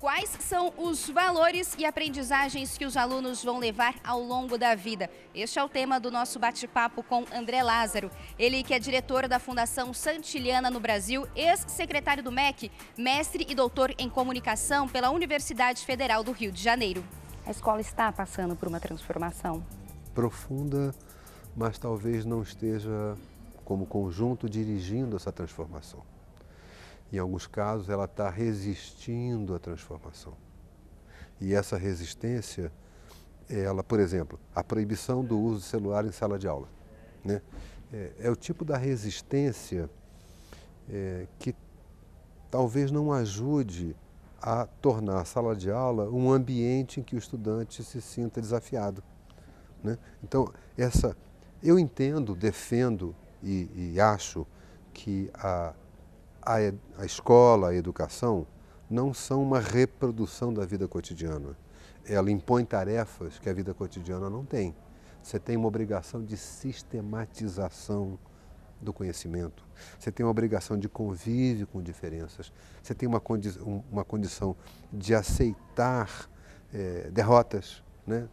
Quais são os valores e aprendizagens que os alunos vão levar ao longo da vida? Este é o tema do nosso bate-papo com André Lázaro. Ele que é diretor da Fundação Santiliana no Brasil, ex-secretário do MEC, mestre e doutor em comunicação pela Universidade Federal do Rio de Janeiro. A escola está passando por uma transformação profunda, mas talvez não esteja como conjunto dirigindo essa transformação. Em alguns casos, ela está resistindo à transformação. E essa resistência, por exemplo, a proibição do uso de celular em sala de aula, né? É o tipo da resistência que talvez não ajude a tornar a sala de aula um ambiente em que o estudante se sinta desafiado, né? Então, eu entendo, defendo e acho que a escola, a educação, não são uma reprodução da vida cotidiana. Ela impõe tarefas que a vida cotidiana não tem. Você tem uma obrigação de sistematização do conhecimento. Você tem uma obrigação de convívio com diferenças. Você tem uma condição de aceitar derrotas, né?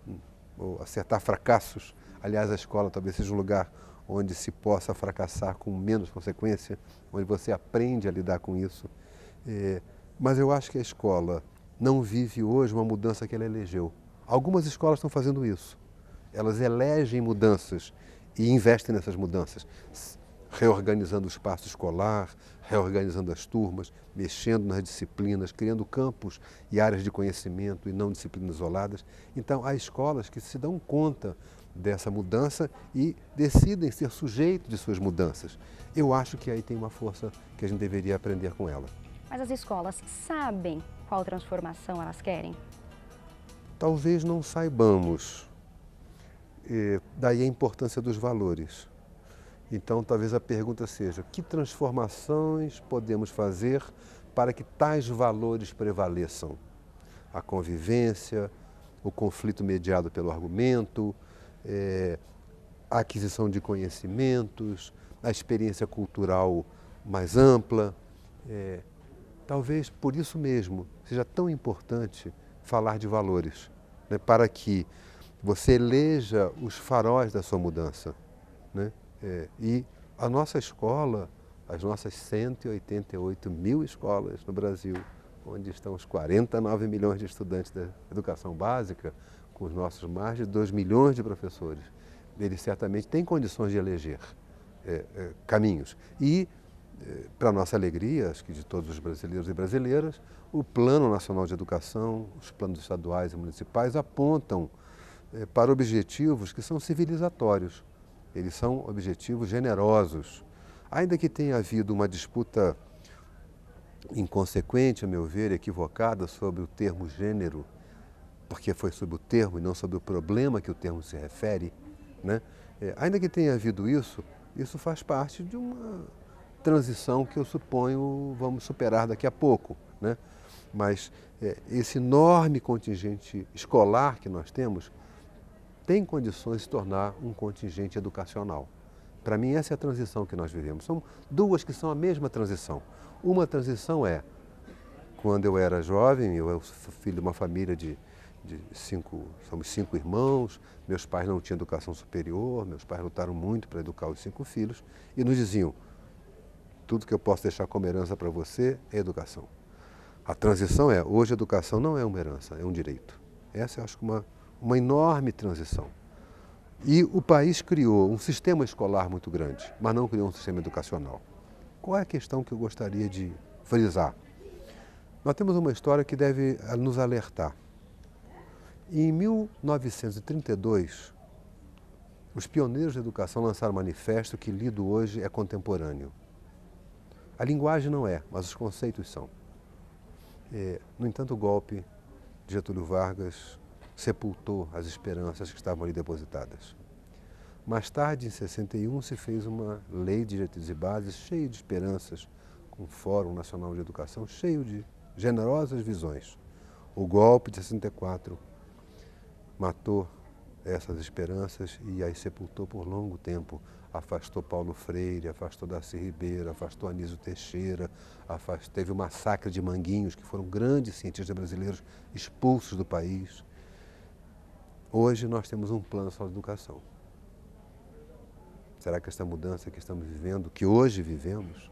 Ou acertar fracassos. Aliás, a escola talvez seja um lugar onde se possa fracassar com menos consequência, onde você aprende a lidar com isso. Mas eu acho que a escola não vive hoje uma mudança que ela elegeu. Algumas escolas estão fazendo isso. Elas elegem mudanças e investem nessas mudanças, reorganizando o espaço escolar, reorganizando as turmas, mexendo nas disciplinas, criando campos e áreas de conhecimento e não disciplinas isoladas. Então, há escolas que se dão conta dessa mudança e decidem ser sujeitos de suas mudanças. Eu acho que aí tem uma força que a gente deveria aprender com ela. Mas as escolas sabem qual transformação elas querem? Talvez não saibamos. Daí a importância dos valores. Então, talvez a pergunta seja: que transformações podemos fazer para que tais valores prevaleçam? A convivência, o conflito mediado pelo argumento, a aquisição de conhecimentos, a experiência cultural mais ampla. Talvez por isso mesmo seja tão importante falar de valores, né, para que você eleja os faróis da sua mudança, né? E a nossa escola, as nossas 188 mil escolas no Brasil, onde estão os 49 milhões de estudantes da educação básica, com os nossos mais de 2 milhões de professores, eles certamente têm condições de eleger caminhos. E, para nossa alegria, acho que de todos os brasileiros e brasileiras, o Plano Nacional de Educação, os planos estaduais e municipais apontam para objetivos que são civilizatórios. Eles são objetivos generosos. Ainda que tenha havido uma disputa inconsequente, a meu ver, equivocada sobre o termo gênero, porque foi sobre o termo e não sobre o problema que o termo se refere, né? Ainda que tenha havido isso faz parte de uma transição que eu suponho vamos superar daqui a pouco, né? Mas esse enorme contingente escolar que nós temos tem condições de se tornar um contingente educacional. Para mim, essa é a transição que nós vivemos. São duas que são a mesma transição. Uma transição quando eu era jovem, eu era filho de uma família somos 5 irmãos, meus pais não tinham educação superior, meus pais lutaram muito para educar os 5 filhos e nos diziam: tudo que eu posso deixar como herança para você é educação. A transição hoje a educação não é uma herança, é um direito. Essa eu acho que uma enorme transição. E o país criou um sistema escolar muito grande, mas não criou um sistema educacional. Qual é a questão que eu gostaria de frisar? Nós temos uma história que deve nos alertar. Em 1932, os pioneiros da educação lançaram um manifesto que, lido hoje, é contemporâneo. A linguagem não é, mas os conceitos são. No entanto, o golpe de Getúlio Vargas sepultou as esperanças que estavam ali depositadas. Mais tarde, em 61, se fez uma lei de diretrizes e bases cheia de esperanças, com um Fórum Nacional de Educação cheio de generosas visões. O golpe de 64 matou essas esperanças e as sepultou por longo tempo. afastou Paulo Freire, afastou Darcy Ribeiro, afastou Anísio Teixeira, teve o massacre de Manguinhos, que foram grandes cientistas brasileiros expulsos do país. Hoje nós temos um plano nacional de educação. Será que esta mudança que estamos vivendo, que hoje vivemos,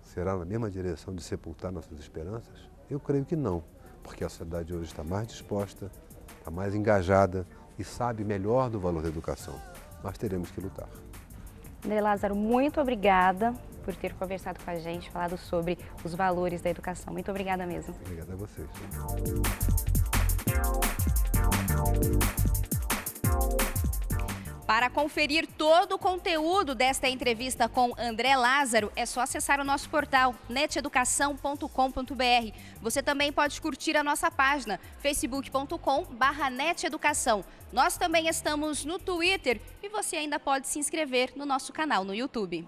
será na mesma direção de sepultar nossas esperanças? Eu creio que não, porque a sociedade hoje está mais disposta, está mais engajada e sabe melhor do valor da educação. Mas teremos que lutar. André Lázaro, muito obrigada por ter conversado com a gente, falado sobre os valores da educação. Muito obrigada mesmo. Obrigado a vocês. Para conferir todo o conteúdo desta entrevista com André Lázaro, é só acessar o nosso portal neteducação.com.br. Você também pode curtir a nossa página facebook.com/neteducação. Nós também estamos no Twitter e você ainda pode se inscrever no nosso canal no YouTube.